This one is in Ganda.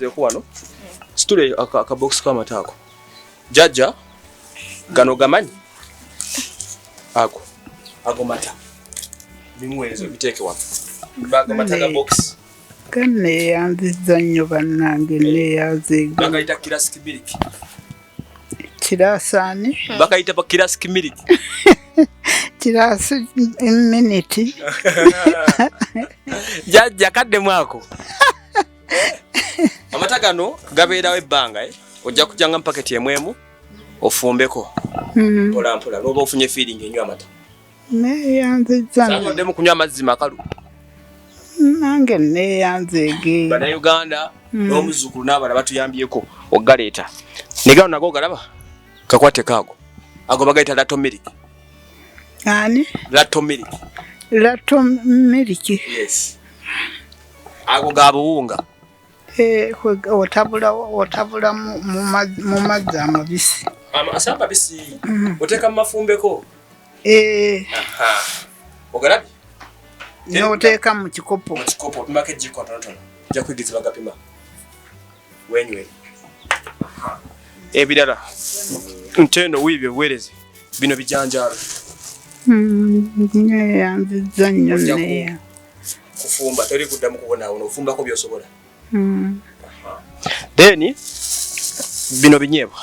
kaseeko wano situle akabox k'amata ako jjajja gano gamanyi ago mata bimuweereza biteeke wano bagamata ga box ganneeyanziza nnyo bannange neeyanziga bagayita classic milk kirasaani bakayita pa classic milk kirasi minute jjajja kaddemu ako amata gano gabeerawo ebbanga ojja kujjanga mu paketi emwemu ofumbeko mpola mpola n'oba ofunye feeling enywa amata neeyanziza saoddemu kunywa amazzi makalu nange neeyanzeege bannayuganda n'omuzzukulu n'abala batuyambyeko ogaleeta ne gano nago galaba kakwateko ago bagayita lato milk ani lato milk yes ago ga buwunga otabula mu mazzi amabisi asamba bisi oteeka mu mafumbeko ogalabye n'oteeka mu kikopo opimako ejjiko tonotono ojja kwigiza bagapima wenywere ebirala ntendo wiibyo buweereze bino bijanjaalo neeyanziza nnyo neeya kufumba teri kuddamu kubonaawona ofumbako byosobola then bino binyeebwa